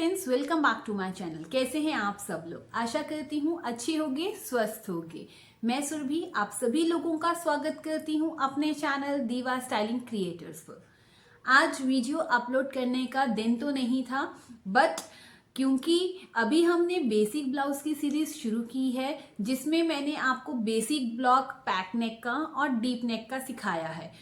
Friends, welcome back to my channel. कैसे हैं आप सब लोग? आशा करती हूँ अच्छे होंगे, स्वस्थ होंगे। मैं सुरभि आप सभी लोगों का स्वागत करती हूँ अपने चैनल दीवा स्टाइलिंग क्रिएटर्स पर। आज वीडियो अपलोड करने का दिन तो नहीं था, बट क्योंकि अभी हमने बेसिक ब्लाउज की सीरीज शुरू की है जिसमें मैंने आपको बेसिक ब्लॉक, पैक नेक का और डीप नेक का सिखाया है।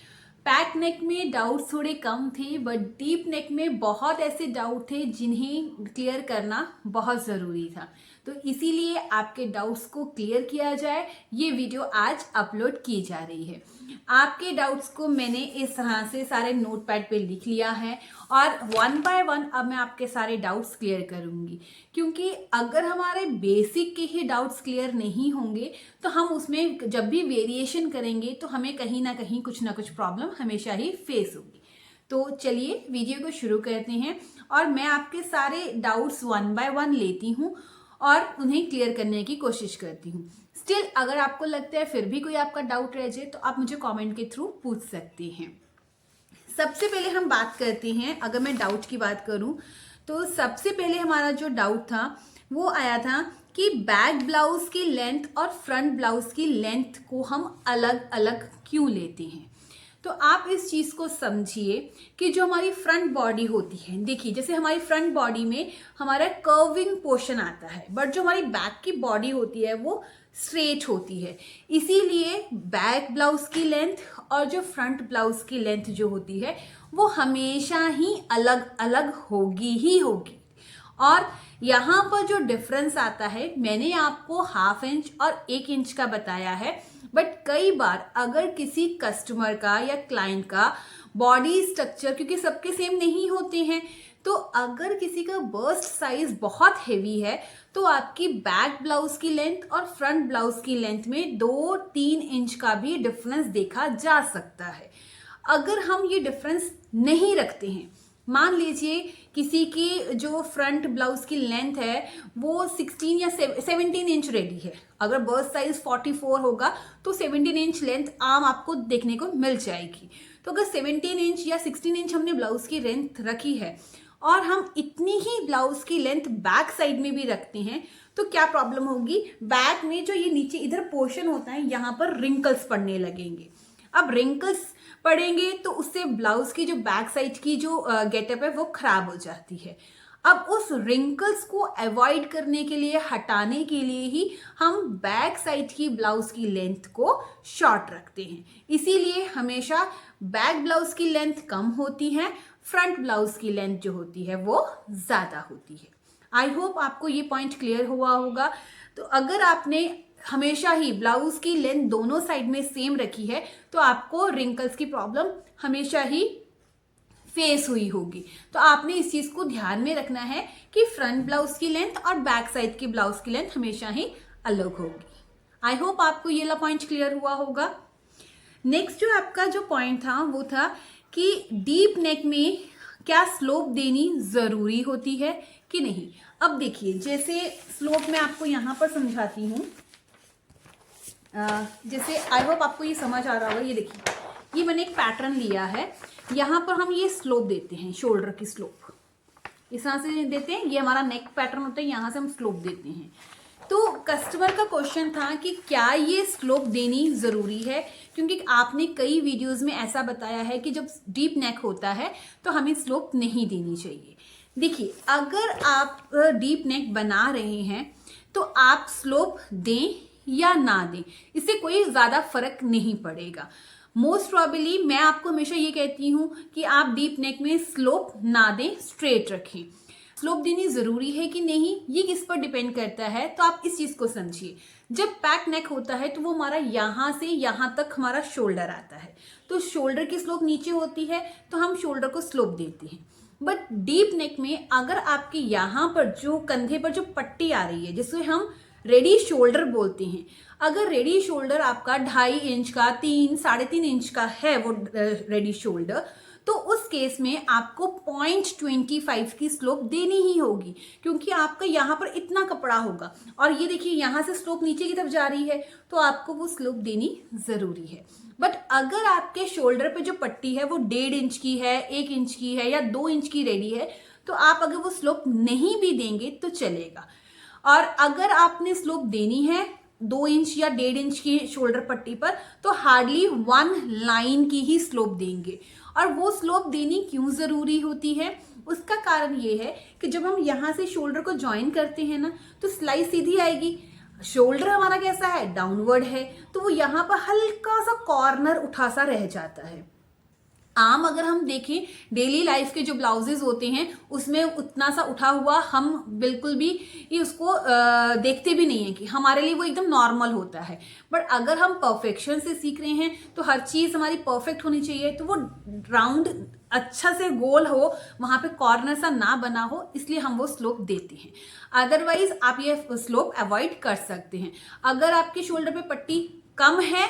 पैक नेक में डाउट्स थोड़े कम थे, बट डीप नेक में बहुत ऐसे डाउट थे जिन्हें क्लियर करना बहुत ज़रूरी था। तो इसीलिए आपके डाउट्स को क्लियर किया जाए, ये वीडियो आज अपलोड की जा रही है। आपके डाउट्स को मैंने इस तरह से सारे नोटपैड पे लिख लिया है और वन बाय वन अब मैं आपके सारे डाउट्स क्लियर करूंगी, क्योंकि अगर हमारे बेसिक के ही डाउट्स क्लियर नहीं होंगे तो हम उसमें जब भी वेरिएशन करेंगे तो हमें कहीं ना कहीं कुछ ना कुछ प्रॉब्लम हमेशा ही फेस होगी। तो चलिए वीडियो को शुरू करते हैं और मैं आपके सारे डाउट्स वन बाय वन लेती हूँ और उन्हें क्लियर करने की कोशिश करती हूँ। स्टिल अगर आपको लगता है फिर भी कोई आपका डाउट रह जाए तो आप मुझे कमेंट के थ्रू पूछ सकते हैं। सबसे पहले हम बात करते हैं, अगर मैं डाउट की बात करूं तो सबसे पहले हमारा जो डाउट था वो आया था कि बैक ब्लाउज की लेंथ और फ्रंट ब्लाउज की लेंथ को हम अलग अलग क्यों लेते हैं। तो आप इस चीज को समझिए कि जो हमारी फ्रंट बॉडी होती है, देखिए जैसे हमारी फ्रंट बॉडी में हमारा कर्विंग पोर्शन आता है, बट जो हमारी बैक की बॉडी होती है वो स्ट्रेट होती है। इसीलिए बैक ब्लाउज की लेंथ और जो फ्रंट ब्लाउज की लेंथ जो होती है वो हमेशा ही अलग अलग होगी ही होगी। और यहाँ पर जो डिफरेंस आता है, मैंने आपको 1/2 इंच और 1 इंच का बताया है, बट कई बार अगर किसी कस्टमर का या क्लाइंट का बॉडी स्ट्रक्चर, क्योंकि सबके सेम नहीं होते हैं, तो अगर किसी का बर्स्ट साइज बहुत हेवी है तो आपकी बैक ब्लाउज की लेंथ और फ्रंट ब्लाउज की लेंथ में 2-3 इंच का भी डिफरेंस देखा जा सकता है। अगर हम ये डिफरेंस नहीं रखते हैं, मान लीजिए किसी की जो फ्रंट ब्लाउज की लेंथ है वो 16 या 17 इंच रेडी है, अगर बर्स्ट साइज 44 होगा तो 17 इंच लेंथ आम आपको देखने को मिल जाएगी। तो अगर 17 इंच या 16 इंच हमने ब्लाउज की लेंथ रखी है और हम इतनी ही ब्लाउज की लेंथ बैक साइड में भी रखते हैं तो क्या प्रॉब्लम होगी, बैक में जो ये नीचे इधर पोर्शन होता है यहाँ पर रिंकल्स पड़ने लगेंगे। अब रिंकल्स पड़ेंगे तो उससे ब्लाउज की जो बैक साइड की जो गेटअप है वो खराब हो जाती है। अब उस रिंकल्स को अवॉइड करने के लिए, हटाने के लिए ही हम बैक साइड की ब्लाउज की लेंथ को शॉर्ट रखते हैं। इसीलिए हमेशा बैक ब्लाउज की लेंथ कम होती है, फ्रंट ब्लाउज की लेंथ जो होती है वो ज्यादा होती है। आई होप आपको ये पॉइंट क्लियर हुआ होगा। तो अगर आपने हमेशा ही ब्लाउज की लेंथ दोनों साइड में सेम रखी है तो आपको रिंकल्स की प्रॉब्लम हमेशा ही फेस हुई होगी। तो आपने इस चीज को ध्यान में रखना है कि फ्रंट ब्लाउज की लेंथ और बैक साइड की ब्लाउज की लेंथ हमेशा ही अलग होगी। आई होप आपको ये ला पॉइंट क्लियर हुआ होगा। नेक्स्ट जो आपका जो पॉइंट था वो था कि डीप नेक में क्या स्लोप देनी जरूरी होती है कि नहीं। अब देखिए, जैसे स्लोप मैं आपको यहां पर समझाती हूँ, जैसे आई होप आपको ये समझ आ रहा होगा। ये देखिए, ये मैंने एक पैटर्न लिया है, यहाँ पर हम ये स्लोप देते हैं, शोल्डर की स्लोप इस तरह से देते हैं। ये हमारा नेक पैटर्न होता है, यहाँ से हम स्लोप देते हैं। तो कस्टमर का क्वेश्चन था कि क्या ये स्लोप देनी जरूरी है, क्योंकि आपने कई वीडियोस में ऐसा बताया है कि जब डीप नेक होता है तो हमें स्लोप नहीं देनी चाहिए। देखिए, अगर आप डीप नेक बना रहे हैं तो आप स्लोप दें या ना दें, इससे कोई ज्यादा फर्क नहीं पड़ेगा। मोस्ट प्रॉबेबली मैं आपको हमेशा ये कहती हूं कि आप डीप नेक में स्लोप ना दें, स्ट्रेट रखें। स्लोप देनी जरूरी है कि नहीं ये किस पर डिपेंड करता है, तो आप इस चीज को समझिए। जब पैक नेक होता है तो वो हमारा यहां से यहां तक हमारा शोल्डर आता है, तो शोल्डर की स्लोप नीचे होती है तो हम शोल्डर को स्लोप देते हैं। बट डीप नेक में अगर आपके यहाँ पर जो कंधे पर जो पट्टी आ रही है जिसे हम रेडी शोल्डर बोलते हैं, अगर रेडी शोल्डर आपका 2.5 इंच का, 3-3.5 इंच का है वो रेडी शोल्डर, तो उस केस में आपको 0.25 की स्लोप देनी ही होगी, क्योंकि आपका यहाँ पर इतना कपड़ा होगा और ये देखिए यहाँ से स्लोप नीचे की तरफ जा रही है तो आपको वो स्लोप देनी जरूरी है। बट अगर आपके शोल्डर पे जो पट्टी है वो 1.5 इंच की है, 1 इंच की है या 2 इंच की रेडी है, तो आप अगर वो स्लोप नहीं भी देंगे तो चलेगा। और अगर आपने स्लोप देनी है 2 इंच या 1.5 इंच की शोल्डर पट्टी पर, तो हार्डली 1 लाइन की ही स्लोप देंगे। और वो स्लोप देनी क्यों जरूरी होती है, उसका कारण ये है कि जब हम यहाँ से शोल्डर को ज्वाइन करते हैं ना, तो सिलाई सीधी आएगी। शोल्डर हमारा कैसा है, डाउनवर्ड है, तो वो यहाँ पर हल्का सा कॉर्नर उठा सा रह जाता है। आम अगर हम देखें डेली लाइफ के जो ब्लाउजेज होते हैं उसमें उतना सा उठा हुआ हम बिल्कुल भी ये उसको देखते भी नहीं है, कि हमारे लिए वो एकदम नॉर्मल होता है। बट अगर हम परफेक्शन से सीख रहे हैं तो हर चीज हमारी परफेक्ट होनी चाहिए, तो वो राउंड अच्छा से गोल हो, वहां पे कॉर्नर सा ना बना हो, इसलिए हम वो स्लोप देते हैं। अदरवाइज आप ये स्लोप अवॉइड कर सकते हैं। अगर आपके शोल्डर पे पट्टी कम है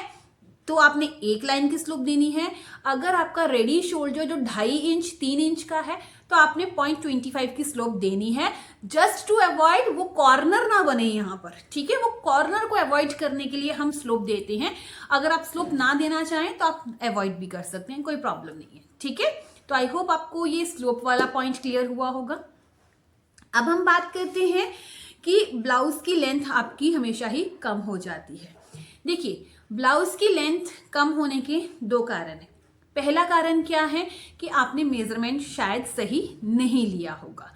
तो आपने 1 लाइन की स्लोप देनी है। अगर आपका रेडी शोल्डर जो 2.5 इंच 3 इंच का है तो आपने 0.25 की स्लोप देनी है, जस्ट टू अवॉइड वो कॉर्नर ना बने यहाँ पर। ठीक है, वो कॉर्नर को अवॉइड करने के लिए हम स्लोप देते हैं। अगर आप स्लोप ना देना चाहें तो आप अवॉइड भी कर सकते हैं, कोई प्रॉब्लम नहीं है। ठीक है, तो आई होप आपको ये स्लोप वाला पॉइंट क्लियर हुआ होगा। अब हम बात करते हैं कि ब्लाउज की लेंथ आपकी हमेशा ही कम हो जाती है। देखिए, ब्लाउज की लेंथ कम होने के 2 कारण हैं। पहला कारण क्या है कि आपने मेजरमेंट शायद सही नहीं लिया होगा।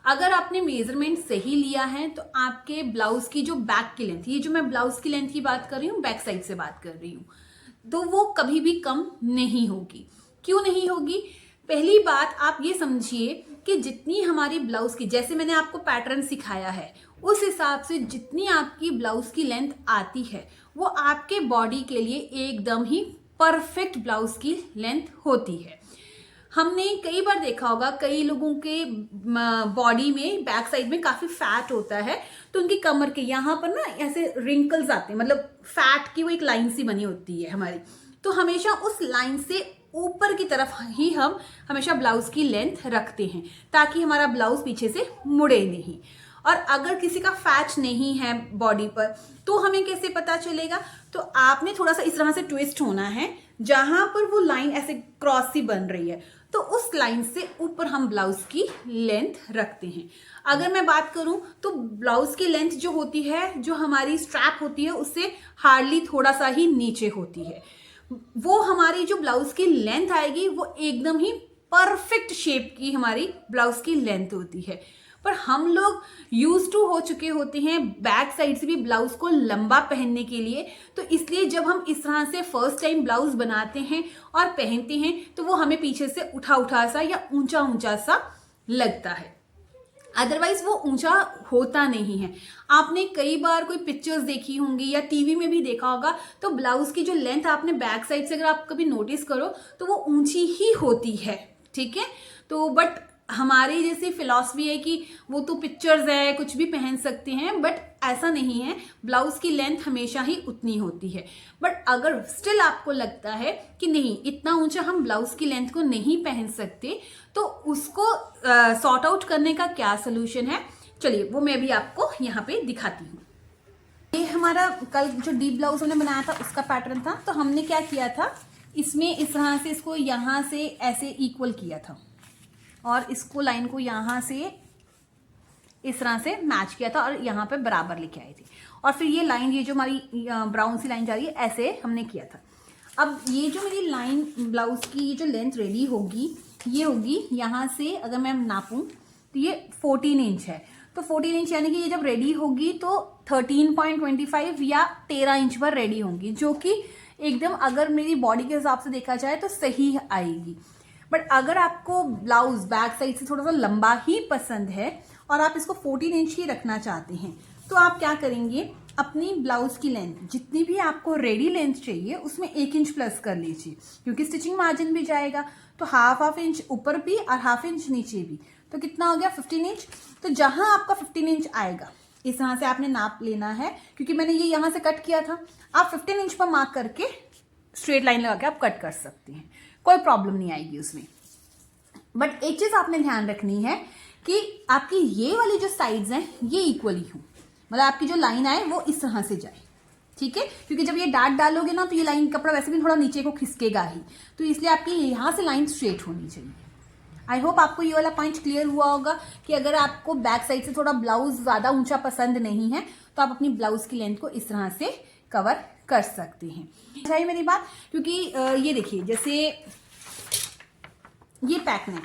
अगर आपने मेजरमेंट सही लिया है तो आपके ब्लाउज की जो बैक की लेंथ, ये जो मैं ब्लाउज की लेंथ की बात कर रही हूँ, बैक साइड से बात कर रही हूँ, तो वो कभी भी कम नहीं होगी। क्यों नहीं होगी? पहली बात आप ये समझिए कि जितनी हमारी ब्लाउज की, जैसे मैंने आपको पैटर्न सिखाया है उस हिसाब से जितनी आपकी ब्लाउज की लेंथ आती है वो आपके बॉडी के लिए एकदम ही परफेक्ट ब्लाउज की लेंथ होती है। हमने कई बार देखा होगा कई लोगों के बॉडी में बैक साइड में काफी फैट होता है, तो उनकी कमर के यहाँ पर ना ऐसे रिंकल्स आते हैं, मतलब फैट की वो एक लाइन सी बनी होती है हमारी। तो हमेशा उस लाइन से ऊपर की तरफ ही हम हमेशा ब्लाउज की लेंथ रखते हैं ताकि हमारा ब्लाउज पीछे से मुड़े नहीं। और अगर किसी का फैट नहीं है बॉडी पर तो हमें कैसे पता चलेगा? तो आपने थोड़ा सा इस तरह से ट्विस्ट होना है, जहां पर वो लाइन ऐसे क्रॉस सी बन रही है, तो उस लाइन से ऊपर हम ब्लाउज की लेंथ रखते हैं। अगर मैं बात करूं तो ब्लाउज की लेंथ जो होती है, जो हमारी स्ट्रैप होती है, उससे हार्डली थोड़ा सा ही नीचे होती है। वो हमारी जो ब्लाउज की लेंथ आएगी वो एकदम ही परफेक्ट शेप की हमारी ब्लाउज की लेंथ होती है। पर हम लोग यूज टू हो चुके होते हैं बैक साइड से भी ब्लाउज को लंबा पहनने के लिए, तो इसलिए जब हम इस तरह से फर्स्ट टाइम ब्लाउज बनाते हैं और पहनते हैं तो वो हमें पीछे से उठा उठा सा या ऊंचा ऊंचा सा लगता है। अदरवाइज वो ऊंचा होता नहीं है। आपने कई बार कोई पिक्चर्स देखी होंगी या टीवी में भी देखा होगा, तो ब्लाउज की जो लेंथ आपने बैक साइड से अगर आप कभी नोटिस करो तो वो ऊंची ही होती है। ठीक है, तो बट हमारी जैसी फिलॉसफी है कि वो तो पिक्चर्स है, कुछ भी पहन सकते हैं, बट ऐसा नहीं है। ब्लाउज की लेंथ हमेशा ही उतनी होती है। बट अगर स्टिल आपको लगता है कि नहीं, इतना ऊंचा हम ब्लाउज की लेंथ को नहीं पहन सकते, तो उसको सॉर्ट आउट करने का क्या सोल्यूशन है, चलिए वो मैं भी आपको यहाँ पे दिखाती हूँ। ये हमारा कल जो डीप ब्लाउज हमने बनाया था उसका पैटर्न था। तो हमने क्या किया था, इसमें इस तरह से इसको यहाँ से ऐसे इक्वल किया था और इसको लाइन को यहाँ से इस तरह से मैच किया था और यहाँ पे बराबर लेके आई थी। और फिर ये लाइन, ये जो हमारी ब्राउन सी लाइन जा रही है, ऐसे हमने किया था। अब ये जो मेरी लाइन ब्लाउज की ये जो लेंथ रेडी होगी, ये होगी यहाँ से, अगर मैं नापूं तो ये 14 इंच है। तो 14 इंच यानी कि ये जब रेडी होगी तो 13.25 या 13 इंच पर रेडी होंगी, जो कि एकदम अगर मेरी बॉडी के हिसाब से देखा जाए तो सही आएगी। बट अगर आपको ब्लाउज बैक साइड से थोड़ा सा लंबा ही पसंद है और आप इसको 14 इंच ही रखना चाहते हैं, तो आप क्या करेंगे, अपनी ब्लाउज की लेंथ जितनी भी आपको रेडी लेंथ चाहिए उसमें 1 इंच प्लस कर लीजिए, क्योंकि स्टिचिंग मार्जिन भी जाएगा। तो हाफ इंच ऊपर भी और हाफ इंच नीचे भी, तो कितना हो गया 15 इंच। तो जहां आपका 15 इंच आएगा इस तरह से आपने नाप लेना है, क्योंकि मैंने ये यहां से कट किया था। आप 15 इंच पर मार्क करके स्ट्रेट लाइन लगा के आप कट कर सकते हैं, कोई प्रॉब्लम नहीं आएगी उसमें। बट एक चीज आपने ध्यान रखनी है कि आपकी ये वाली जो साइड्स हैं ये इक्वली हो, मतलब आपकी जो लाइन आए वो इस तरह से जाए। ठीक है, क्योंकि जब ये डार्ट डालोगे ना तो ये लाइन कपड़ा वैसे भी थोड़ा नीचे को खिसकेगा ही, तो इसलिए आपकी यहां से लाइन स्ट्रेट होनी चाहिए। आई होप आपको ये वाला पॉइंट क्लियर हुआ होगा कि अगर आपको बैक साइड से थोड़ा ब्लाउज ज्यादा ऊंचा पसंद नहीं है तो आप अपनी ब्लाउज की लेंथ को इस तरह से कवर कर सकते हैं। चाहिए मेरी बात, क्योंकि ये देखिए जैसे ये पैक नेक,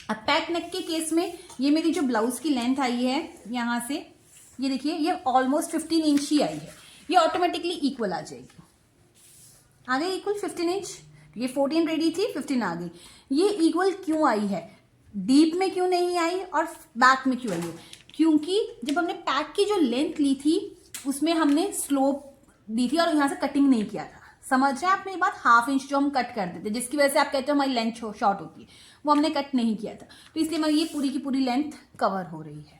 अब पैक नेक के केस में ये मेरी जो ब्लाउज की लेंथ आई है यहां से, ये देखिए ये ऑलमोस्ट 15 इंच ही आई है, ये ऑटोमेटिकली इक्वल आ जाएगी। आ गई इक्वल 15 इंच, ये 14 रेडी थी, 15 आ गई। ये इक्वल क्यों आई है, डीप में क्यों नहीं आई और बैक में क्यों आई है? क्योंकि जब हमने पैक की जो लेंथ ली थी उसमें हमने स्लोप दी थी और यहां से कटिंग नहीं किया था। समझ रहे हैं आप मेरी बात? हाफ इंच जो हम कट कर देते, जिसकी वजह से आप कहते हो हमारी लेंथ शॉर्ट होती है, वो हमने कट नहीं किया था, तो इसलिए हमारी ये पूरी की पूरी लेंथ कवर हो रही है।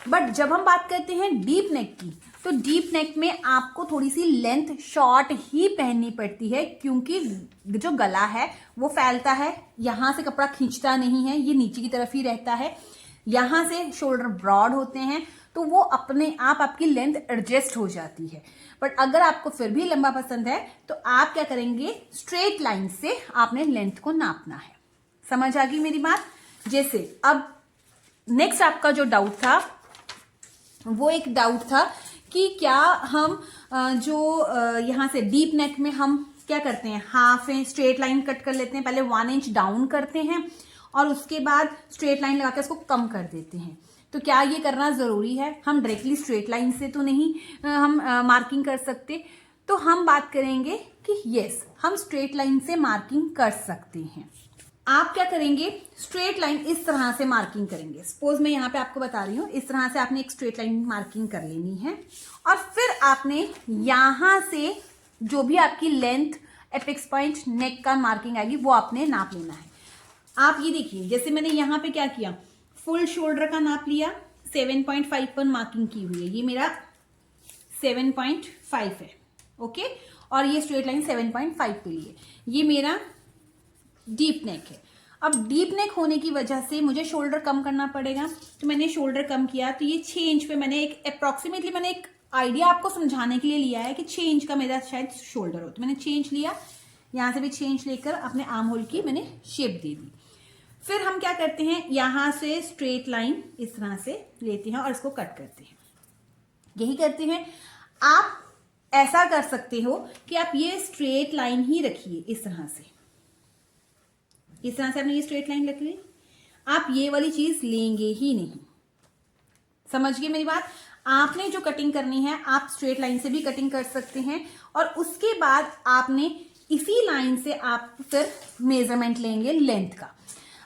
बट जब हम बात करते हैं डीप नेक की, तो डीप नेक में आपको थोड़ी सी लेंथ शॉर्ट ही पहननी पड़ती है, क्योंकि जो गला है वो फैलता है, यहां से कपड़ा खींचता नहीं है, ये नीचे की तरफ ही रहता है, यहां से शोल्डर ब्रॉड होते हैं, तो वो अपने आप आपकी लेंथ एडजस्ट हो जाती है। बट अगर आपको फिर भी लंबा पसंद है तो आप क्या करेंगे, स्ट्रेट लाइन से आपने लेंथ को नापना है। समझ आ गई मेरी बात? जैसे अब नेक्स्ट आपका जो डाउट था वो एक डाउट था कि क्या हम यहां से डीप नेक में हम क्या करते हैं, half inch straight line cut कर लेते हैं, पहले 1 इंच डाउन करते हैं और उसके बाद स्ट्रेट लाइन लगा के उसको कम कर देते हैं। तो क्या ये करना जरूरी है? हम डायरेक्टली स्ट्रेट लाइन से तो नहीं हम मार्किंग कर सकते। तो हम बात करेंगे कि यस, हम स्ट्रेट लाइन से मार्किंग कर सकते हैं। आप क्या करेंगे, स्ट्रेट लाइन इस तरह से मार्किंग करेंगे। सपोज मैं यहाँ पे आपको बता रही हूँ, इस तरह से आपने एक स्ट्रेट लाइन मार्किंग कर लेनी है और फिर आपने यहां से जो भी आपकी लेंथ एपेक्स पॉइंट नेक का मार्किंग आएगी वो आपने नाप लेना है। आप ये देखिए, जैसे मैंने यहाँ पे क्या किया, फुल शोल्डर का नाप लिया, 7.5 पर मार्किंग की हुई है, ये मेरा 7.5 है, ओके, और ये स्ट्रेट लाइन 7.5 पे लिए, ये मेरा डीप नेक है। अब डीप नेक होने की वजह से मुझे शोल्डर कम करना पड़ेगा, तो मैंने शोल्डर कम किया, तो ये 6 इंच पे मैंने एक अप्रोक्सीमेटली मैंने एक आइडिया आपको समझाने के लिए लिया है कि 6 इंच का मेरा शायद शोल्डर हो, तो मैंने 6 इंच लिया, यहां से भी 6 इंच लेकर अपने आर्म होल की मैंने शेप दे दी। फिर हम क्या करते हैं, यहां से स्ट्रेट लाइन इस तरह से लेते हैं और इसको कट करते हैं, यही करते हैं। आप ऐसा कर सकते हो कि आप ये स्ट्रेट लाइन ही रखिए, इस तरह से, इस तरह से आपने ये स्ट्रेट लाइन रख ली, आप ये वाली चीज लेंगे ही नहीं। समझ गए मेरी बात? आपने जो कटिंग करनी है आप स्ट्रेट लाइन से भी कटिंग कर सकते हैं और उसके बाद आपने इसी लाइन से आप फिर मेजरमेंट लेंगे लेंथ का।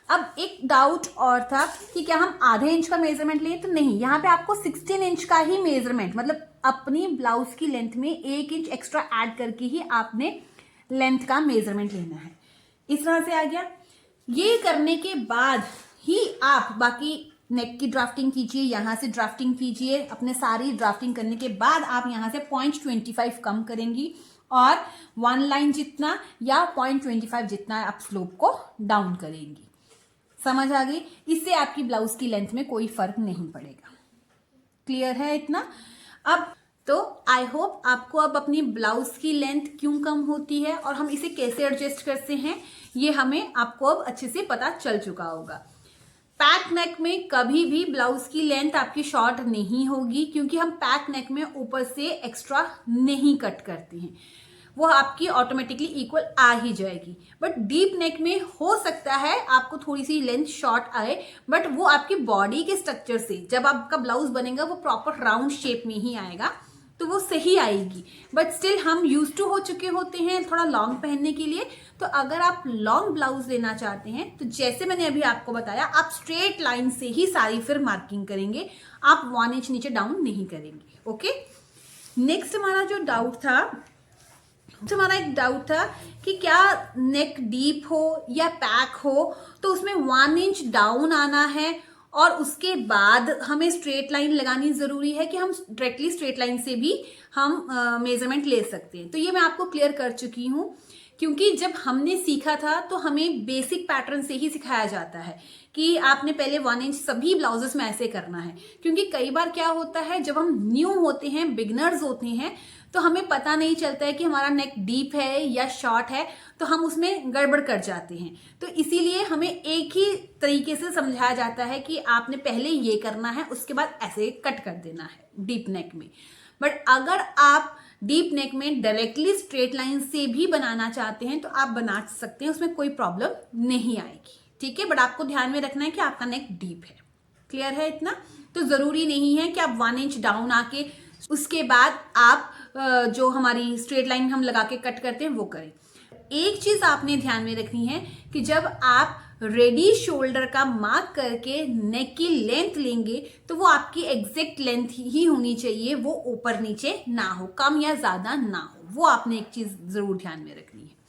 अब एक डाउट और था कि क्या हम आधे इंच का मेजरमेंट लें, तो नहीं, यहाँ पे आपको 16 इंच का ही मेजरमेंट, मतलब अपनी ब्लाउज की लेंथ में 1 इंच एक्स्ट्रा ऐड करके ही आपने लेंथ का मेजरमेंट लेना है। इस तरह से आ गया। ये करने के बाद ही आप बाकी नेक की ड्राफ्टिंग कीजिए, यहां से ड्राफ्टिंग कीजिए, अपने सारी ड्राफ्टिंग करने के बाद आप यहां से 0.25 कम करेंगी और 1 लाइन जितना या 0.25 जितना आप स्लोप को डाउन करेंगी। समझ आ गई? इससे आपकी ब्लाउज की लेंथ में कोई फर्क नहीं पड़ेगा। क्लियर है इतना? अब तो आई होप आपको अब अपनी ब्लाउज की लेंथ क्यों कम होती है और हम इसे कैसे एडजस्ट करते हैं ये हमें आपको अब अच्छे से पता चल चुका होगा। पैक नेक में कभी भी ब्लाउज की लेंथ आपकी शॉर्ट नहीं होगी, क्योंकि हम पैक नेक में ऊपर से एक्स्ट्रा नहीं कट करते हैं, वो आपकी ऑटोमेटिकली इक्वल आ ही जाएगी। बट डीप नेक में हो सकता है आपको थोड़ी सी लेंथ शॉर्ट आए, बट वो आपकी बॉडी के स्ट्रक्चर से, जब आपका ब्लाउज बनेगा वो प्रॉपर राउंड शेप में ही आएगा, तो वो सही आएगी। बट स्टिल हम यूज टू हो चुके होते हैं थोड़ा लॉन्ग पहनने के लिए, तो अगर आप लॉन्ग ब्लाउज लेना चाहते हैं तो जैसे मैंने अभी आपको बताया, आप स्ट्रेट लाइन से ही सारी फिर मार्किंग करेंगे, आप 1 इंच नीचे डाउन नहीं करेंगे। ओके, नेक्स्ट हमारा जो डाउट था, तो हमारा एक डाउट था कि क्या नेक डीप हो या पैक हो तो उसमें 1 इंच डाउन आना है और उसके बाद हमें स्ट्रेट लाइन लगानी जरूरी है कि हम डायरेक्टली स्ट्रेट लाइन से भी हम मेजरमेंट ले सकते हैं। तो ये मैं आपको क्लियर कर चुकी हूँ, क्योंकि जब हमने सीखा था तो हमें बेसिक पैटर्न से ही सिखाया जाता है कि आपने पहले 1 इंच सभी ब्लाउजेस में ऐसे करना है, क्योंकि कई बार क्या होता है जब हम न्यू होते हैं, बिगनर्स होते हैं, तो हमें पता नहीं चलता है कि हमारा नेक डीप है या शॉर्ट है, तो हम उसमें गड़बड़ कर जाते हैं। तो इसीलिए हमें एक ही तरीके से समझाया जाता है कि आपने पहले ये करना है, उसके बाद ऐसे कट कर देना है डीप नेक में। बट अगर आप डीप नेक में डायरेक्टली स्ट्रेट लाइन से भी बनाना चाहते हैं तो आप बना सकते हैं, उसमें कोई प्रॉब्लम नहीं आएगी, ठीक है। बट आपको ध्यान में रखना है कि आपका नेक डीप है। क्लियर है इतना? तो जरूरी नहीं है कि आप 1 इंच डाउन आके उसके बाद आप जो हमारी स्ट्रेट लाइन हम लगा के कट करते हैं वो करें। एक चीज आपने ध्यान में रखनी है कि जब आप रेडी शोल्डर का मार्क करके नेक की लेंथ लेंगे तो वो आपकी एग्जैक्ट लेंथ ही होनी चाहिए, वो ऊपर नीचे ना हो, कम या ज्यादा ना हो। वो आपने एक चीज जरूर ध्यान में रखनी है,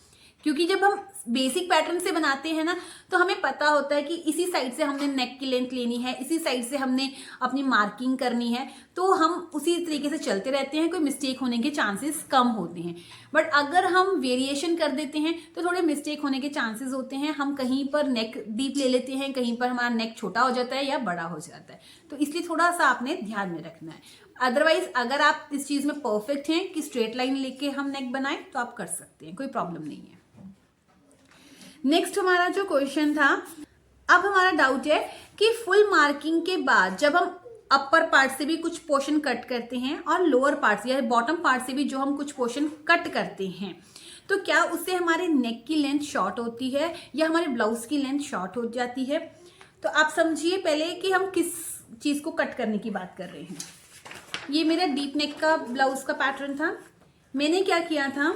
क्योंकि जब हम बेसिक पैटर्न से बनाते हैं ना तो हमें पता होता है कि इसी साइड से हमने नेक की लेंथ लेनी है, इसी साइड से हमने अपनी मार्किंग करनी है, तो हम उसी तरीके से चलते रहते हैं, कोई मिस्टेक होने के चांसेस कम होते हैं। बट अगर हम वेरिएशन कर देते हैं तो थोड़े मिस्टेक होने के चांसेस होते हैं। हम कहीं पर नेक डीप ले लेते हैं, कहीं पर हमारा नेक छोटा हो जाता है या बड़ा हो जाता है, तो इसलिए थोड़ा सा आपने ध्यान में रखना है। अदरवाइज अगर आप इस चीज में परफेक्ट हैं कि स्ट्रेट लाइन लेके हम नेक बनाएं तो आप कर सकते हैं, कोई प्रॉब्लम नहीं है। नेक्स्ट हमारा जो क्वेश्चन था, अब हमारा डाउट है कि फुल मार्किंग के बाद जब हम अपर पार्ट से भी कुछ पोर्शन कट करते हैं और लोअर पार्ट से या बॉटम पार्ट से भी जो हम कुछ पोर्शन कट करते हैं, तो क्या उससे हमारे नेक की लेंथ शॉर्ट होती है या हमारे ब्लाउज की लेंथ शॉर्ट हो जाती है? तो आप समझिए पहले कि हम किस चीज को कट करने की बात कर रहे हैं। ये मेरा डीप नेक का ब्लाउज का पैटर्न था। मैंने क्या किया था,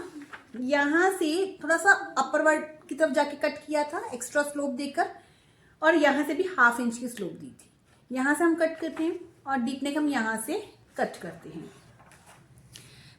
यहां से थोड़ा सा अपर की तरफ जाके कट किया था एक्स्ट्रा स्लोप देकर, और यहां से भी 1/2 इंच की स्लोप दी थी। यहां से हम कट करते हैं और डीप नेक हम यहां से कट करते हैं।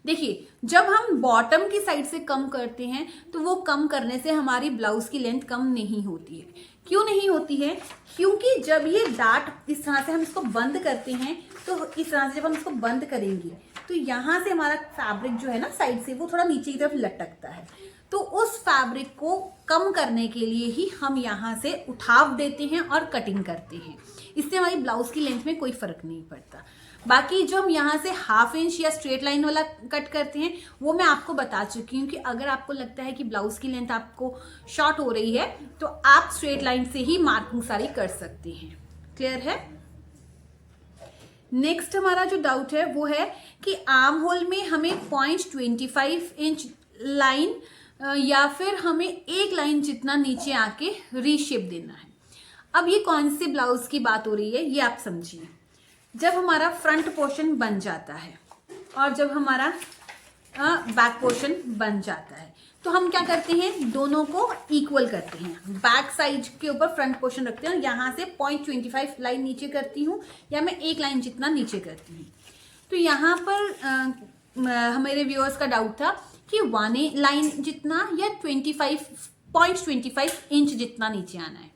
देखिए जब हम बॉटम की साइड से कम करते हैं तो वो कम करने से हमारी ब्लाउज की लेंथ कम नहीं होती है। क्यों नहीं होती है? क्योंकि जब ये डार्ट इस तरह से हम इसको बंद करते हैं, तो इस तरह से जब हम इसको बंद करेंगे तो यहाँ से हमारा फैब्रिक जो है ना साइड से वो थोड़ा नीचे की तरफ लटकता है। तो उस फैब्रिक को कम करने के लिए ही हम यहाँ से उठाव देते हैं और कटिंग करते हैं। इससे हमारी ब्लाउज की लेंथ में कोई फर्क नहीं पड़ता। बाकी जो हम यहाँ से 1/2 इंच या स्ट्रेट लाइन वाला कट करते हैं वो मैं आपको बता चुकी हूँ कि अगर आपको लगता है कि ब्लाउज की लेंथ आपको शॉर्ट हो रही है तो आप स्ट्रेट लाइन से ही मार्किंग सारी कर सकते हैं। क्लियर है? नेक्स्ट हमारा जो डाउट है वो है कि आर्म होल में हमें 0.25 इंच लाइन या फिर हमें एक लाइन जितना नीचे आके रीशेप देना है। अब ये कौन सी ब्लाउज की बात हो रही है ये आप समझिए। जब हमारा फ्रंट पोर्शन बन जाता है और जब हमारा बैक पोर्शन बन जाता है तो हम क्या करते हैं, दोनों को इक्वल करते हैं। बैक साइड के ऊपर फ्रंट पोर्शन रखते हैं और यहाँ से 0.25 लाइन नीचे करती हूँ या मैं एक लाइन जितना नीचे करती हूँ। तो यहाँ पर हमारे व्यूअर्स का डाउट था कि 1 लाइन जितना या 0.25 इंच जितना नीचे आना है।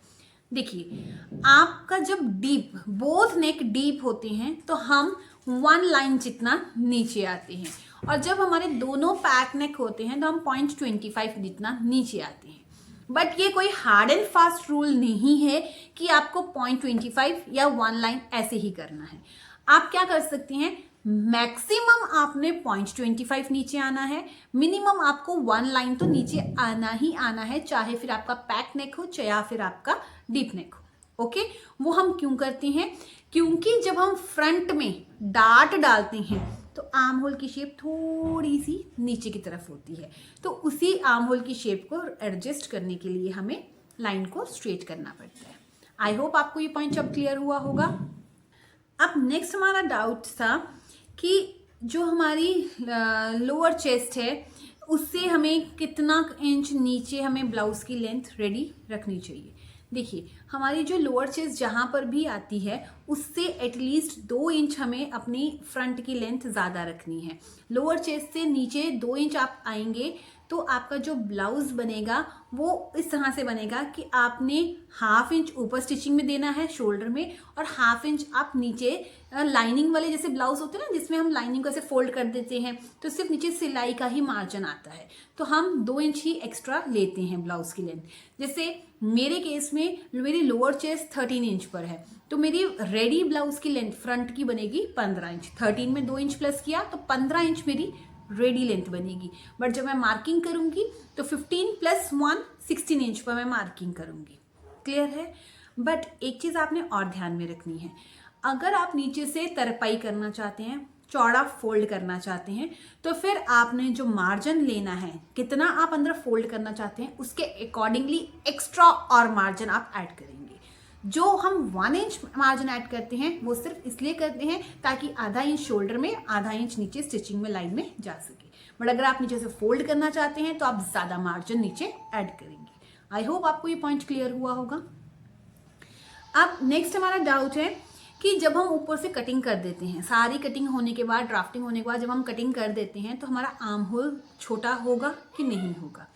देखिए आपका जब डीप बोथ नेक डीप होते हैं तो हम 1 लाइन जितना नीचे आते हैं, और जब हमारे दोनों पैक नेक होते हैं तो हम 0.25 जितना नीचे आते हैं। बट ये कोई हार्ड एंड फास्ट रूल नहीं है कि आपको 0.25 या 1 लाइन ऐसे ही करना है। आप क्या कर सकते हैं, मैक्सिमम आपने 0.25 नीचे आना है, मिनिमम आपको 1 लाइन तो नीचे आना ही आना है, चाहे फिर आपका पैक नेक हो चाहे या फिर आपका डीप नेक हो। ओके, वो हम क्यों करते हैं? क्योंकि जब हम फ्रंट में डार्ट डालते हैं तो आर्म होल की शेप थोड़ी सी नीचे की तरफ होती है, तो उसी आर्म होल की शेप को एडजस्ट करने के लिए हमें लाइन को स्ट्रेट करना पड़ता है। आई होप आपको ये पॉइंट अब क्लियर हुआ होगा। अब नेक्स्ट हमारा डाउट था कि जो हमारी लोअर चेस्ट है उससे हमें कितना इंच नीचे हमें ब्लाउज की लेंथ रेडी रखनी चाहिए। देखिए हमारी जो लोअर चेस्ट जहाँ पर भी आती है उससे एटलीस्ट 2 इंच हमें अपनी फ्रंट की लेंथ ज़्यादा रखनी है। लोअर चेस्ट से नीचे 2 इंच आप आएंगे तो आपका जो ब्लाउज बनेगा वो इस तरह से बनेगा कि आपने 1/2 इंच ऊपर स्टिचिंग में देना है शोल्डर में, और 1/2 इंच आप नीचे लाइनिंग वाले जैसे ब्लाउज होते हैं ना, जिसमें हम लाइनिंग को ऐसे फोल्ड कर देते हैं तो सिर्फ नीचे सिलाई का ही मार्जिन आता है, तो हम 2 इंच ही एक्स्ट्रा लेते हैं ब्लाउज की लेंथ। जैसे मेरे केस में मेरी लोअर चेस्ट 13 इंच पर है, तो मेरी रेडी ब्लाउज की लेंथ फ्रंट की बनेगी 15 इंच। 13 में 2 इंच प्लस किया तो 15 इंच मेरी रेडी लेंथ बनेगी। बट जब मैं मार्किंग करूंगी तो 15 + 1 16 इंच पर मैं मार्किंग करूंगी। क्लियर है? बट एक चीज आपने और ध्यान में रखनी है, अगर आप नीचे से तरपाई करना चाहते हैं, चौड़ा फोल्ड करना चाहते हैं, तो फिर आपने जो मार्जिन लेना है, कितना आप अंदर फोल्ड करना चाहते हैं, उसके अकॉर्डिंगली एक्स्ट्रा और मार्जिन आप ऐड करेंगे। जो हम 1 इंच मार्जिन ऐड करते हैं वो सिर्फ इसलिए करते हैं ताकि आधा इंच शोल्डर में, आधा इंच नीचे स्टिचिंग में लाइन में जा सके। बट अगर आप नीचे से फोल्ड करना चाहते हैं तो आप ज्यादा मार्जिन नीचे ऐड करेंगे। आई होप आपको ये पॉइंट क्लियर हुआ होगा। अब नेक्स्ट हमारा डाउट है कि जब हम ऊपर से कटिंग कर देते हैं, सारी कटिंग होने के बाद, ड्राफ्टिंग होने के बाद जब हम कटिंग कर देते हैं तो हमारा आर्म होल छोटा होगा कि नहीं होगा।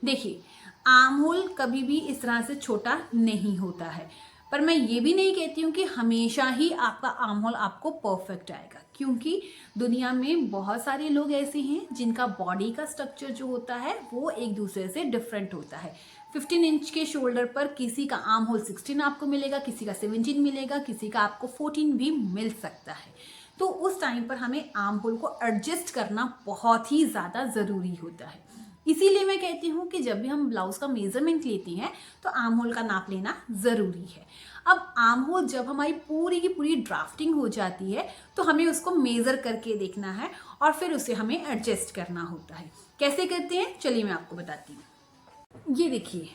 देखिए, आर्म होल कभी भी इस तरह से छोटा नहीं होता है, पर मैं ये भी नहीं कहती हूँ कि हमेशा ही आपका आर्म होल आपको परफेक्ट आएगा, क्योंकि दुनिया में बहुत सारे लोग ऐसे हैं जिनका बॉडी का स्ट्रक्चर जो होता है वो एक दूसरे से डिफरेंट होता है। 15 इंच के शोल्डर पर किसी का आर्म होल 16 आपको मिलेगा, किसी का 17 मिलेगा, किसी का आपको 14 भी मिल सकता है। तो उस टाइम पर हमें आर्म होल को एडजस्ट करना बहुत ही ज़्यादा ज़रूरी होता है। इसीलिए मैं कहती हूँ कि जब भी हम ब्लाउज का मेजरमेंट लेते हैं तो आर्म होल का नाप लेना ज़रूरी है। अब आर्म होल जब हमारी पूरी की पूरी ड्राफ्टिंग हो जाती है तो हमें उसको मेज़र करके देखना है और फिर उसे हमें एडजस्ट करना होता है। कैसे करते हैं, चलिए मैं आपको बताती हूँ। ये देखिए,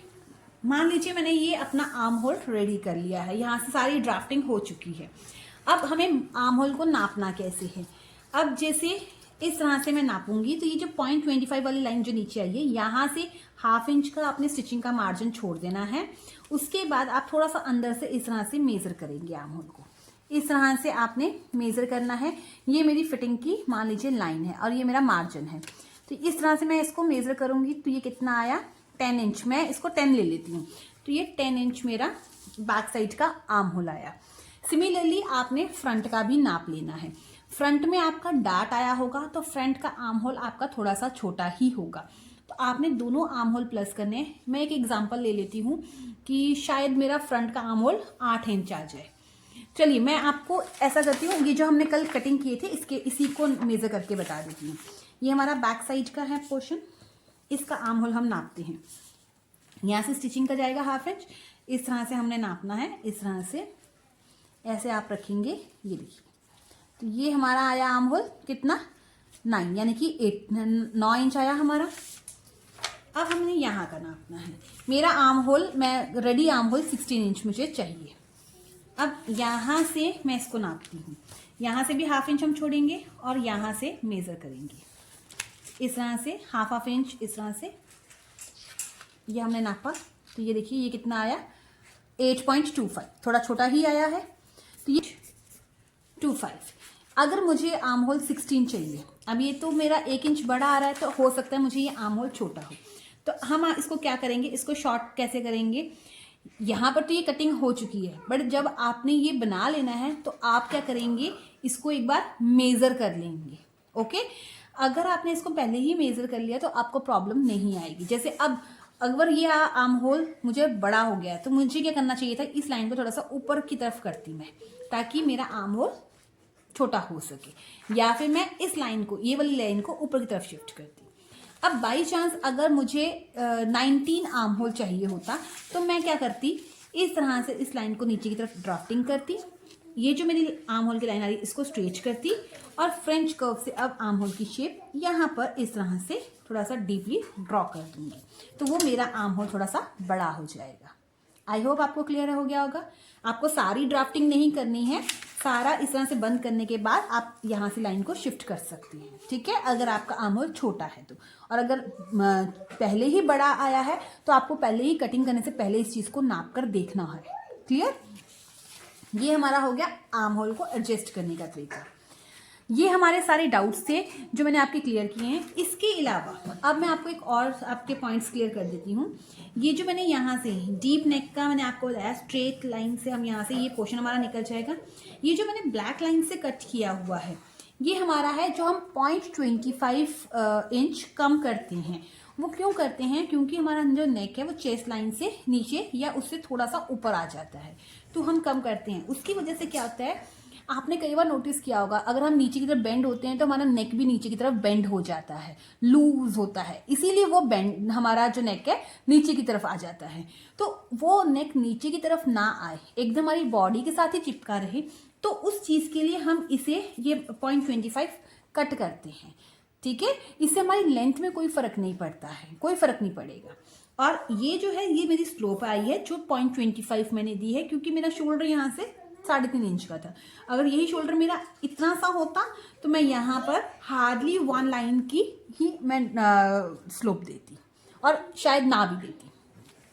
मान लीजिए मैंने ये अपना आर्म होल रेडी कर लिया है, यहाँ से सारी ड्राफ्टिंग हो चुकी है। अब हमें आर्म होल को नापना कैसे है। अब जैसे इस तरह से मैं नापूंगी तो ये जो 0.25 वाली लाइन जो नीचे आई है, यहाँ से 1/2 इंच का आपने स्टिचिंग का मार्जिन छोड़ देना है। उसके बाद आप थोड़ा सा अंदर से इस तरह से मेजर करेंगे आर्म होल को। इस तरह से आपने मेजर करना है। ये मेरी फिटिंग की मान लीजिए लाइन है और ये मेरा मार्जिन है, तो इस तरह से मैं इसको मेजर करूंगी। तो ये कितना आया, 10 इंच। मैं इसको 10 ले लेती हूँ, तो ये 10 इंच मेरा बैक साइड का आर्म होल आया। सिमिलरली आपने फ्रंट का भी नाप लेना है। फ्रंट में आपका डार्ट आया होगा तो फ्रंट का आर्म होल आपका थोड़ा सा छोटा ही होगा, तो आपने दोनों आर्म होल प्लस करने हैं। मैं एक एग्जांपल ले लेती हूँ कि शायद मेरा फ्रंट का आर्म होल 8 इंच आ जाए। चलिए मैं आपको ऐसा करती हूँ, ये जो हमने कल कटिंग किए थे इसी को मेजर करके बता देती हूँ। ये हमारा बैक साइड का है पोर्शन, इसका आर्म होल हम नापते हैं। यहाँ से स्टिचिंग का जाएगा 1/2 इंच, इस तरह से हमने नापना है। इस तरह से ऐसे आप रखेंगे, ये देखिए, तो ये हमारा आया आर्म होल कितना, 9, यानी कि 9 इंच आया हमारा। अब हमने यहाँ का नापना है। मेरा आर्म होल, मैं रेडी आर्म होल 16 इंच मुझे चाहिए। अब यहाँ से मैं इसको नापती हूँ, यहाँ से भी 1/2 इंच हम छोड़ेंगे और यहाँ से मेज़र करेंगे इस तरह से 1/2 इंच। इस तरह से ये हमने नापा, तो ये देखिए ये कितना आया, 8.25, थोड़ा छोटा ही आया है। तो ये 25। अगर मुझे आर्म होल 16 चाहिए, अब ये तो मेरा 1 इंच बड़ा आ रहा है, तो हो सकता है मुझे ये आर्म होल छोटा हो, तो हम इसको क्या करेंगे, इसको शॉर्ट कैसे करेंगे। यहाँ पर तो ये कटिंग हो चुकी है, बट जब आपने ये बना लेना है तो आप क्या करेंगे, इसको एक बार मेज़र कर लेंगे। ओके, अगर आपने इसको पहले ही मेज़र कर लिया तो आपको प्रॉब्लम नहीं आएगी। जैसे अब अगर ये आर्म होल मुझे बड़ा हो गया है तो मुझे क्या करना चाहिए था, इस लाइन को थोड़ा सा ऊपर की तरफ करती मैं, ताकि मेरा आर्म होल छोटा हो सके, या फिर मैं इस लाइन को, ये वाली लाइन को ऊपर की तरफ शिफ्ट करती। अब बाई चांस अगर मुझे 19 आर्म होल चाहिए होता तो मैं क्या करती, इस तरह से इस लाइन को नीचे की तरफ ड्राफ्टिंग करती, ये जो मेरी आर्म होल की लाइन आ रही है इसको स्ट्रेच करती और फ्रेंच कर्व से अब आर्म होल की शेप यहाँ पर इस तरह से थोड़ा सा डीपली ड्रॉ कर दूंगी, तो वो मेरा आर्म होल थोड़ा सा बड़ा हो जाएगा। आई होप आपको क्लियर हो गया होगा। आपको सारी ड्राफ्टिंग नहीं करनी है, सारा इस तरह से बंद करने के बाद आप यहाँ से लाइन को शिफ्ट कर सकती हैं, ठीक है, अगर आपका आर्म होल छोटा है तो। और अगर पहले ही बड़ा आया है तो आपको पहले ही कटिंग करने से पहले इस चीज़ को नाप कर देखना है। क्लियर, ये हमारा हो गया आर्म होल को एडजस्ट करने का तरीका। ये हमारे सारे डाउट्स थे जो मैंने आपके क्लियर किए हैं। इसके अलावा अब मैं आपको एक और आपके पॉइंट्स क्लियर कर देती हूँ। ये जो मैंने यहाँ से डीप नेक का मैंने आपको बताया, स्ट्रेट लाइन से हम यहाँ से ये पोर्शन हमारा निकल जाएगा। ये जो मैंने ब्लैक लाइन से कट किया हुआ है ये हमारा है जो हम 0.25 इंच कम करते हैं। वो क्यों करते हैं? क्योंकि हमारा जो नेक है वो चेस्ट लाइन से नीचे या उससे थोड़ा सा ऊपर आ जाता है, तो हम कम करते हैं। उसकी वजह से क्या होता है, आपने कई बार नोटिस किया होगा, अगर हम नीचे की तरफ बेंड होते हैं तो हमारा नेक भी नीचे की तरफ बेंड हो जाता है, लूज होता है, इसीलिए वो बेंड हमारा जो नेक है नीचे की तरफ आ जाता है। तो वो नेक नीचे की तरफ ना आए, एकदम हमारी बॉडी के साथ ही चिपका रहे, तो उस चीज़ के लिए हम इसे ये 0.25 कट करते हैं। ठीक है, इससे हमारी लेंथ में कोई फ़र्क नहीं पड़ता है, कोई फ़र्क नहीं पड़ेगा। और ये जो है ये मेरी स्लोप आई है जो 0.25 मैंने दी है, क्योंकि मेरा शोल्डर यहाँ से 3.5 इंच का था। अगर यही शोल्डर मेरा इतना सा होता तो मैं यहाँ पर हार्डली 1 लाइन की ही मैं स्लोप देती और शायद ना भी देती।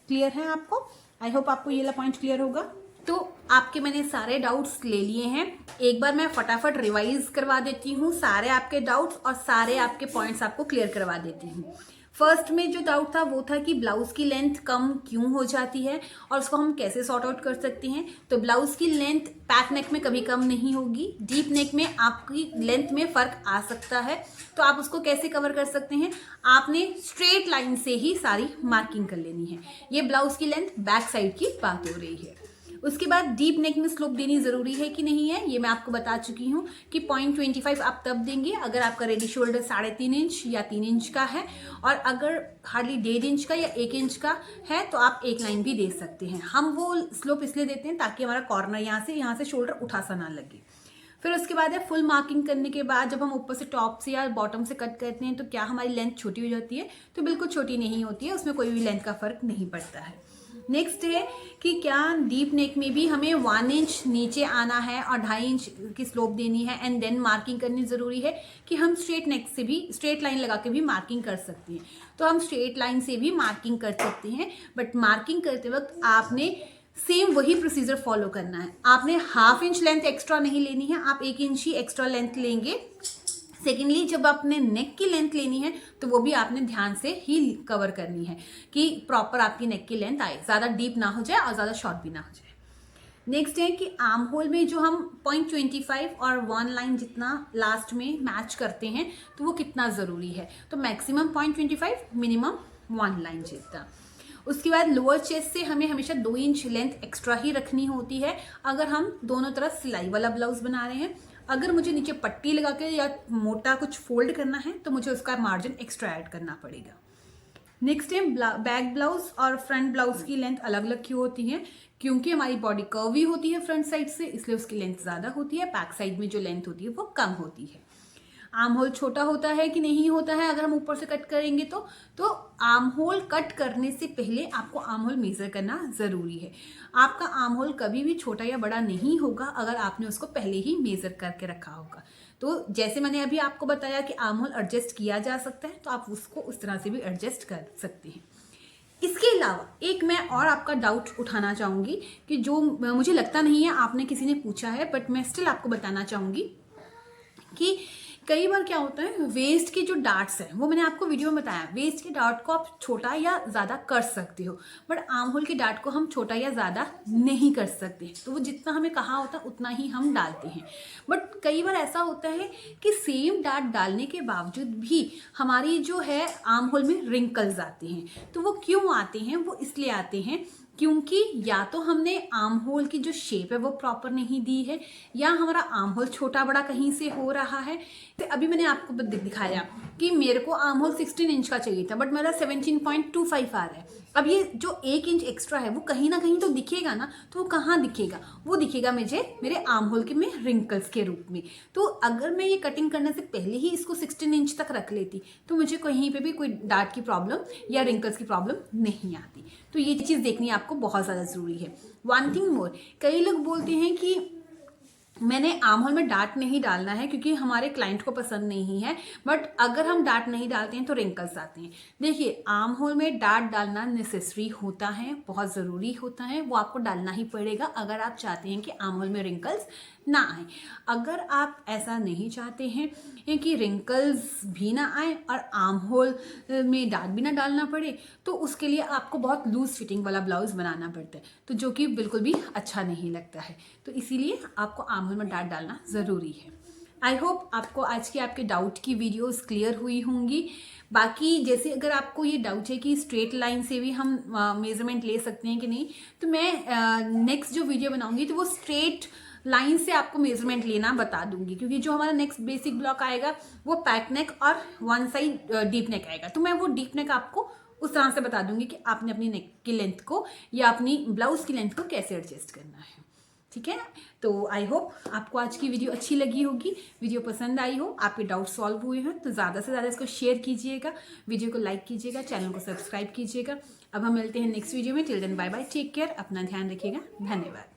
क्लियर है आपको? आई होप आपको ये वाला पॉइंट क्लियर होगा। तो आपके मैंने सारे डाउट्स ले लिए हैं। एक बार मैं फटाफट रिवाइज करवा देती हूँ सारे आपके डाउट्स और सारे आपके पॉइंट्स आपको क्लियर करवा देती हूँ। फर्स्ट में जो डाउट था वो था कि ब्लाउज की लेंथ कम क्यों हो जाती है और उसको हम कैसे सॉर्ट आउट कर सकते हैं। तो ब्लाउज की लेंथ पैक नेक में कभी कम नहीं होगी, डीप नेक में आपकी लेंथ में फ़र्क आ सकता है। तो आप उसको कैसे कवर कर सकते हैं, आपने स्ट्रेट लाइन से ही सारी मार्किंग कर लेनी है। ये ब्लाउज की लेंथ बैक साइड की बात हो रही है। उसके बाद डीप नेक में स्लोप देनी ज़रूरी है कि नहीं है, ये मैं आपको बता चुकी हूँ कि 0.25 आप तब देंगे अगर आपका रेडी शोल्डर 3.5 इंच या 3 इंच का है, और अगर हार्डली 1.5 इंच का या 1 इंच का है तो आप 1 लाइन भी दे सकते हैं। हम वो स्लोप इसलिए देते हैं ताकि हमारा कॉर्नर यहाँ से शोल्डर उठा सा ना लगे। फिर उसके बाद है फुल मार्किंग करने के बाद जब हम ऊपर से टॉप से या बॉटम से कट करते हैं तो क्या हमारी लेंथ छोटी हो जाती है? तो बिल्कुल छोटी नहीं होती है, उसमें कोई भी लेंथ का फ़र्क नहीं पड़ता है। नेक्स्ट है कि क्या डीप नेक में भी हमें 1 इंच नीचे आना है और 2.5 इंच की स्लोप देनी है एंड देन मार्किंग करनी ज़रूरी है कि हम स्ट्रेट नेक से भी स्ट्रेट लाइन लगा के भी मार्किंग कर सकते हैं। तो हम स्ट्रेट लाइन से भी मार्किंग कर सकते हैं, बट मार्किंग करते वक्त आपने सेम वही प्रोसीजर फॉलो करना है। आपने 1/2 इंच लेंथ एक्स्ट्रा नहीं लेनी है, आप 1 इंच ही एक्स्ट्रा लेंथ लेंगे। सेकेंडली जब आपने नेक की लेंथ लेनी है तो वो भी आपने ध्यान से ही कवर करनी है कि प्रॉपर आपकी नेक की लेंथ आए, ज़्यादा डीप ना हो जाए और ज़्यादा शॉर्ट भी ना हो जाए। नेक्स्ट है कि आर्म होल में जो हम 0.25 और 1 लाइन जितना लास्ट में मैच करते हैं तो वो कितना ज़रूरी है। तो मैक्सिमम 0.25, मिनिमम 1 लाइन जितना। उसके बाद लोअर चेस्ट से हमें हमेशा 2 इंच लेंथ एक्स्ट्रा ही रखनी होती है अगर हम दोनों तरफ सिलाई वाला ब्लाउज बना रहे हैं। अगर मुझे नीचे पट्टी लगा के या मोटा कुछ फोल्ड करना है तो मुझे उसका मार्जिन एक्स्ट्रा ऐड करना पड़ेगा। नेक्स्ट है बैक ब्लाउज और फ्रंट ब्लाउज की लेंथ अलग अलग क्यों होती है? क्योंकि हमारी बॉडी कर्वी होती है फ्रंट साइड से, इसलिए उसकी लेंथ ज़्यादा होती है। बैक साइड में जो लेंथ होती है वो कम होती है। आर्म होल छोटा होता है कि नहीं होता है अगर हम ऊपर से कट करेंगे तो आर्म होल कट करने से पहले आपको आर्म होल मेज़र करना ज़रूरी है। आपका आर्म होल कभी भी छोटा या बड़ा नहीं होगा अगर आपने उसको पहले ही मेज़र करके रखा होगा। तो जैसे मैंने अभी आपको बताया कि आर्म होल एडजस्ट किया जा सकता है तो आप उसको उस तरह से भी एडजस्ट कर सकते हैं। इसके अलावा एक मैं और आपका डाउट उठाना चाहूँगी कि जो मुझे लगता नहीं है आपने किसी ने पूछा है, बट मैं स्टिल आपको बताना चाहूँगी कि कई बार क्या होता है वेस्ट की जो डार्ट्स हैं वो मैंने आपको वीडियो में बताया, वेस्ट के डार्ट को आप छोटा या ज़्यादा कर सकते हो, बट आर्म होल के डार्ट को हम छोटा या ज़्यादा नहीं कर सकते। तो वो जितना हमें कहा होता है उतना ही हम डालते हैं। बट कई बार ऐसा होता है कि सेम डार्ट डालने के बावजूद भी हमारी जो है आर्म होल में रिंकल्स आते हैं। तो वो क्यों आते हैं? वो इसलिए आते हैं क्योंकि या तो हमने आर्म होल की जो शेप है वो प्रॉपर नहीं दी है, या हमारा आर्म होल छोटा बड़ा कहीं से हो रहा है। तो अभी मैंने आपको दिखाया कि मेरे को आर्म होल 16 इंच का चाहिए था बट मेरा 17.25 आ रहा है। अब ये जो 1 इंच एक्स्ट्रा है वो कहीं ना कहीं तो दिखेगा ना, तो वो कहाँ दिखेगा? वो दिखेगा मुझे मेरे आर्म होल के में रिंकल्स के रूप में। तो अगर मैं ये कटिंग करने से पहले ही इसको 16 इंच तक रख लेती तो मुझे कहीं पे भी कोई डार्ट की प्रॉब्लम या रिंकल्स की प्रॉब्लम नहीं आती। तो ये चीज़ देखनी आपको बहुत ज़्यादा ज़रूरी है। वन थिंग मोर, कई लोग बोलते हैं कि मैंने आर्म होल में डार्ट नहीं डालना है क्योंकि हमारे क्लाइंट को पसंद नहीं है, बट अगर हम डार्ट नहीं डालते हैं तो रिंकल्स आते हैं। देखिए, आर्म होल में डार्ट डालना नेसेसरी होता है, बहुत ज़रूरी होता है, वो आपको डालना ही पड़ेगा अगर आप चाहते हैं कि आर्म होल में रिंकल्स ना आए। अगर आप ऐसा नहीं चाहते हैं कि रिंकल्स भी ना आए और आर्म होल में डार्ट भी ना डालना पड़े, तो उसके लिए आपको बहुत लूज फिटिंग वाला ब्लाउज बनाना पड़ता है, तो जो कि बिल्कुल भी अच्छा नहीं लगता है। तो इसीलिए आपको आर्म होल में डार्ट डालना ज़रूरी है। आई होप आपको आज के आपके डाउट की वीडियोस क्लियर हुई होंगी। बाकी जैसे अगर आपको ये डाउट है कि स्ट्रेट लाइन से भी हम मेजरमेंट ले सकते हैं कि नहीं, तो मैं नेक्स्ट जो वीडियो बनाऊंगी तो वो स्ट्रेट लाइन से आपको मेजरमेंट लेना बता दूंगी, क्योंकि जो हमारा नेक्स्ट बेसिक ब्लॉक आएगा वो पैक नेक और वन साइड डीप नेक आएगा, तो मैं वो डीप नेक आपको उस तरह से बता दूंगी कि आपने अपनी नेक की लेंथ को या अपनी ब्लाउज की लेंथ को कैसे एडजस्ट करना है। ठीक है, तो आई होप आपको आज की वीडियो अच्छी लगी होगी, वीडियो पसंद आई हो, आपके डाउट सॉल्व हुए हैं, तो ज़्यादा से ज़्यादा इसको शेयर कीजिएगा, वीडियो को लाइक कीजिएगा, चैनल को सब्सक्राइब कीजिएगा। अब हम मिलते हैं नेक्स्ट वीडियो में। Till then bye bye, take care, अपना ध्यान रखिएगा, धन्यवाद।